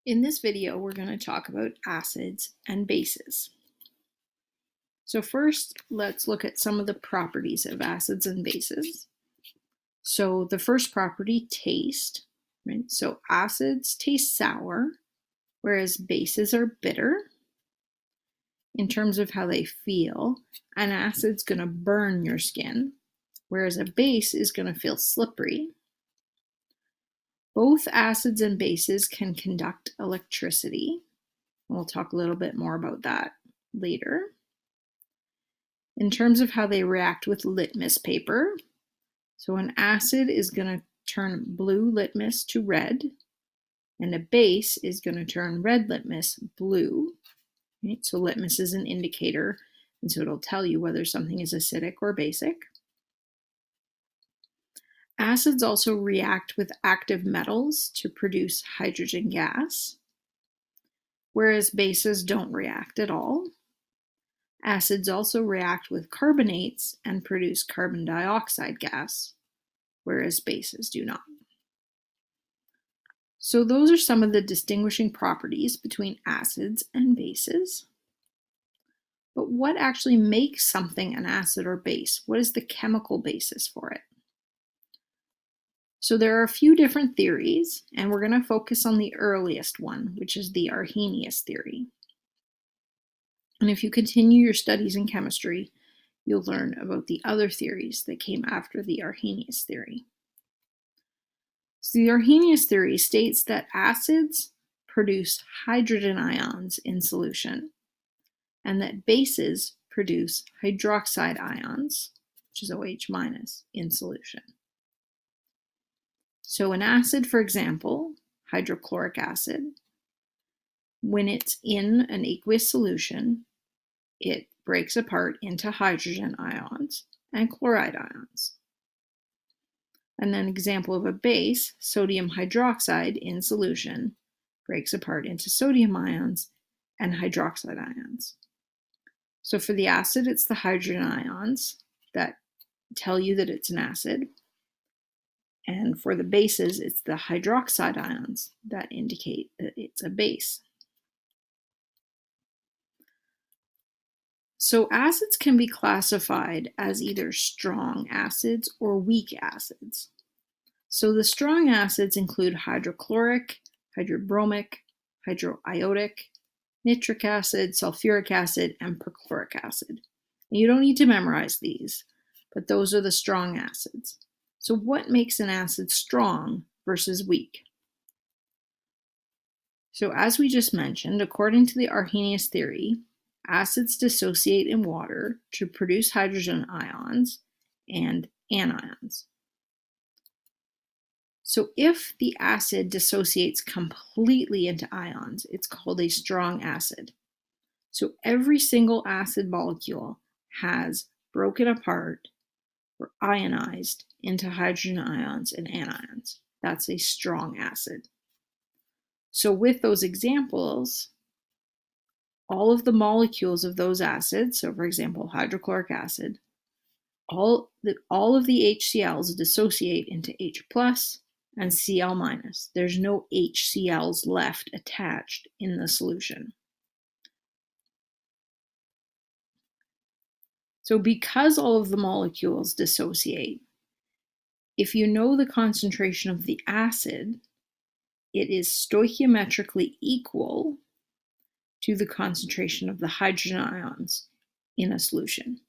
In this video, we're going to talk about acids and bases. So first, let's look at some of the properties of acids and bases. So the first property, taste, right? So acids taste sour, whereas bases are bitter. In terms of how they feel, an acid's going to burn your skin, whereas a base is going to feel slippery. Both acids and bases can conduct electricity. We'll talk a little bit more about that later. In terms of how they react with litmus paper, so an acid is going to turn blue litmus to red, and a base is going to turn red litmus blue. Right? So litmus is an indicator, and so it'll tell you whether something is acidic or basic. Acids also react with active metals to produce hydrogen gas, whereas bases don't react at all. Acids also react with carbonates and produce carbon dioxide gas, whereas bases do not. So those are some of the distinguishing properties between acids and bases. But what actually makes something an acid or base? What is the chemical basis for it? So there are a few different theories, and we're going to focus on the earliest one, which is the Arrhenius theory. And if you continue your studies in chemistry, you'll learn about the other theories that came after the Arrhenius theory. So the Arrhenius theory states that acids produce hydrogen ions in solution, and that bases produce hydroxide ions, which is OH-, in solution. So an acid, for example, hydrochloric acid, when it's in an aqueous solution, it breaks apart into hydrogen ions and chloride ions. And an example of a base, sodium hydroxide in solution, breaks apart into sodium ions and hydroxide ions. So for the acid, it's the hydrogen ions that tell you that it's an acid. And for the bases, it's the hydroxide ions that indicate that it's a base. So acids can be classified as either strong acids or weak acids. So the strong acids include hydrochloric, hydrobromic, hydroiodic, nitric acid, sulfuric acid, and perchloric acid. And you don't need to memorize these, but those are the strong acids. So what makes an acid strong versus weak? So as we just mentioned, according to the Arrhenius theory, acids dissociate in water to produce hydrogen ions and anions. So if the acid dissociates completely into ions, it's called a strong acid. So every single acid molecule has broken apart or ionized into hydrogen ions and anions. That's a strong acid. So with those examples, all of the molecules of those acids, so for example, hydrochloric acid, all of the HCl's dissociate into H plus and Cl minus. There's no HCl's left attached in the solution. So because all of the molecules dissociate, if you know the concentration of the acid, it is stoichiometrically equal to the concentration of the hydrogen ions in a solution.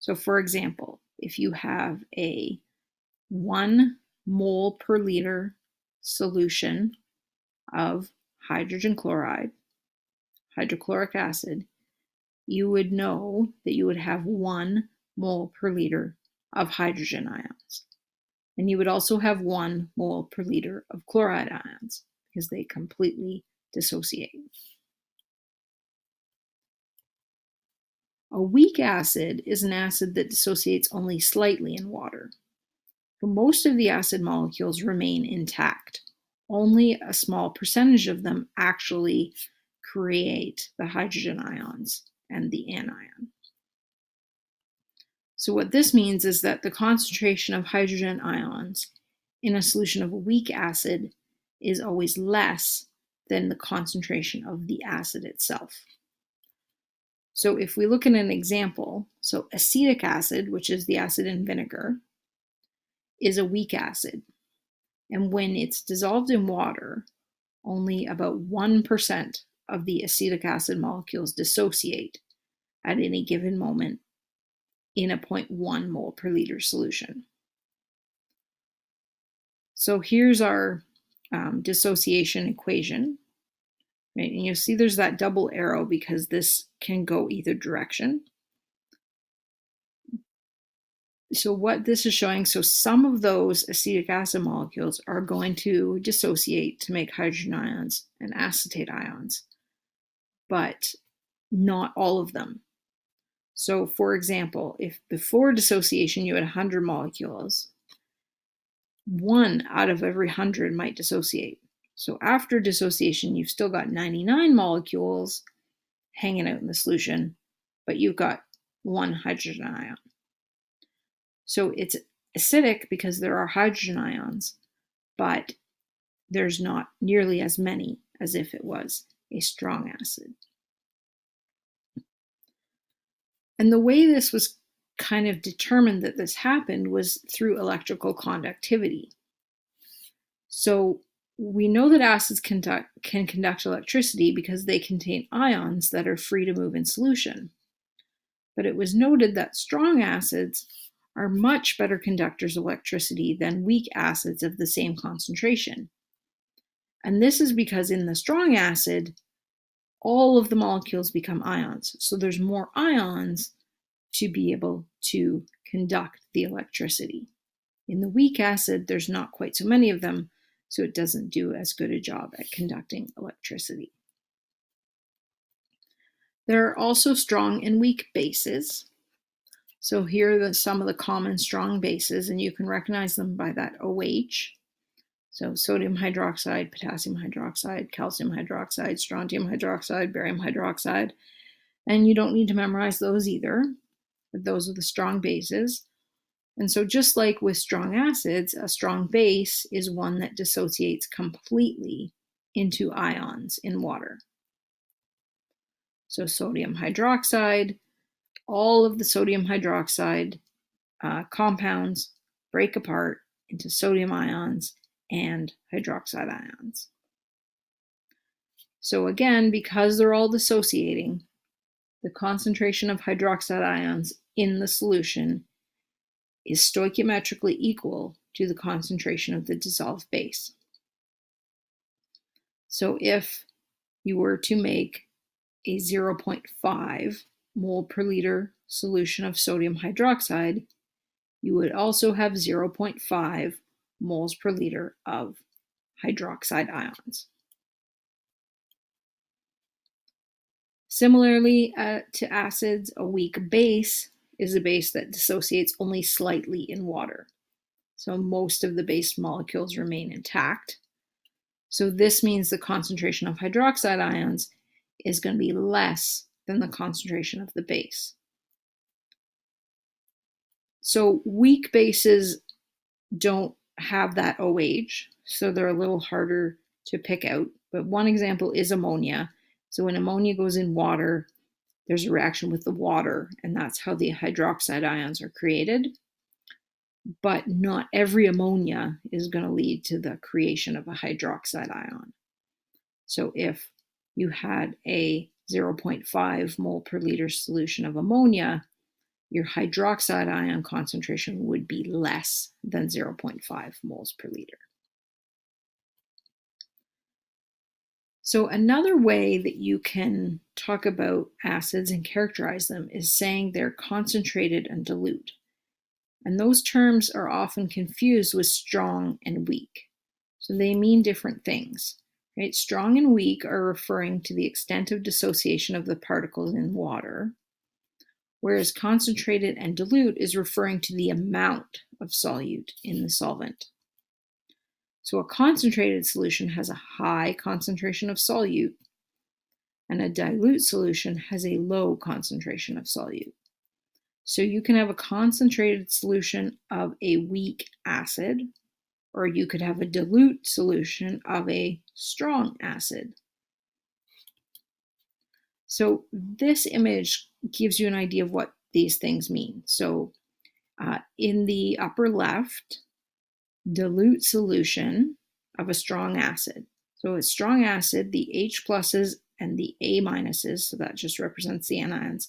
So for example, if you have a 1 mole per liter solution of hydrogen chloride, hydrochloric acid, you would know that you would have 1 mole per liter of hydrogen ions. And you would also have 1 mole per liter of chloride ions because they completely dissociate. A weak acid is an acid that dissociates only slightly in water. But most of the acid molecules remain intact. Only a small percentage of them actually create the hydrogen ions and the anion. So what this means is that the concentration of hydrogen ions in a solution of a weak acid is always less than the concentration of the acid itself. So if we look at an example, so acetic acid, which is the acid in vinegar, is a weak acid. And when it's dissolved in water, only about 1% of the acetic acid molecules dissociate at any given moment in a 0.1 mole per liter solution. So here's our dissociation equation. Right? And you'll see there's that double arrow because this can go either direction. So what this is showing, so some of those acetic acid molecules are going to dissociate to make hydrogen ions and acetate ions, but not all of them. So for example, if before dissociation you had 100 molecules, 1 out of every 100 might dissociate. So after dissociation, you've still got 99 molecules hanging out in the solution, but you've got 1 hydrogen ion. So it's acidic because there are hydrogen ions, but there's not nearly as many as if it was a strong acid. And the way this was kind of determined that this happened was through electrical conductivity. So we know that acids can conduct electricity because they contain ions that are free to move in solution. But it was noted that strong acids are much better conductors of electricity than weak acids of the same concentration. And this is because in the strong acid, all of the molecules become ions. So there's more ions to be able to conduct the electricity. In the weak acid, there's not quite so many of them, so it doesn't do as good a job at conducting electricity. There are also strong and weak bases. So here are some of the common strong bases, and you can recognize them by that OH. So sodium hydroxide, potassium hydroxide, calcium hydroxide, strontium hydroxide, barium hydroxide. And you don't need to memorize those either, but those are the strong bases. And so just like with strong acids, a strong base is one that dissociates completely into ions in water. So sodium hydroxide, all of the sodium hydroxide compounds break apart into sodium ions and hydroxide ions. So again, because they're all dissociating, the concentration of hydroxide ions in the solution is stoichiometrically equal to the concentration of the dissolved base. So if you were to make a 0.5 mole per liter solution of sodium hydroxide, you would also have 0.5 moles per liter of hydroxide ions. Similarly to acids, a weak base is a base that dissociates only slightly in water. So most of the base molecules remain intact. So this means the concentration of hydroxide ions is going to be less than the concentration of the base. So weak bases don't have that OH, so they're a little harder to pick out. But one example is ammonia. So when ammonia goes in water, there's a reaction with the water, and that's how the hydroxide ions are created. But not every ammonia is going to lead to the creation of a hydroxide ion. So if you had a 0.5 mole per liter solution of ammonia, your hydroxide ion concentration would be less than 0.5 moles per liter. So another way that you can talk about acids and characterize them is saying they're concentrated and dilute. And those terms are often confused with strong and weak. So they mean different things. Right? Strong and weak are referring to the extent of dissociation of the particles in water, whereas concentrated and dilute is referring to the amount of solute in the solvent. So a concentrated solution has a high concentration of solute, and a dilute solution has a low concentration of solute. So you can have a concentrated solution of a weak acid, or you could have a dilute solution of a strong acid. So this image gives you an idea of what these things mean. So in the upper left, dilute solution of a strong acid. So a strong acid, the H pluses and the A minuses, so that just represents the anions,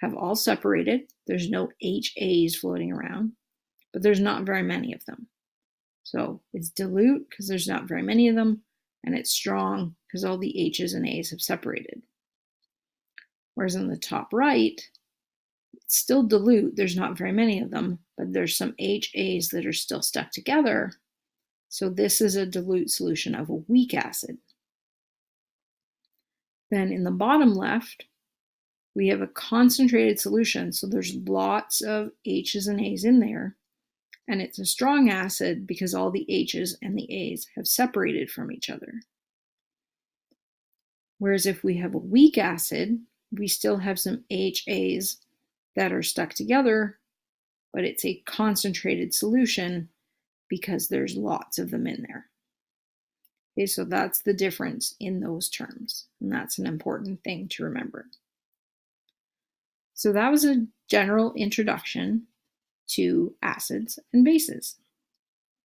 have all separated. There's no HAs floating around, but there's not very many of them. So it's dilute because there's not very many of them, and it's strong because all the H's and A's have separated. Whereas in the top right, it's still dilute. There's not very many of them, but there's some HAs that are still stuck together. So this is a dilute solution of a weak acid. Then in the bottom left, we have a concentrated solution. So there's lots of H's and A's in there. And it's a strong acid because all the H's and the A's have separated from each other. Whereas if we have a weak acid, we still have some HAs that are stuck together, but it's a concentrated solution because there's lots of them in there. Okay, so that's the difference in those terms, and that's an important thing to remember. So that was a general introduction to acids and bases.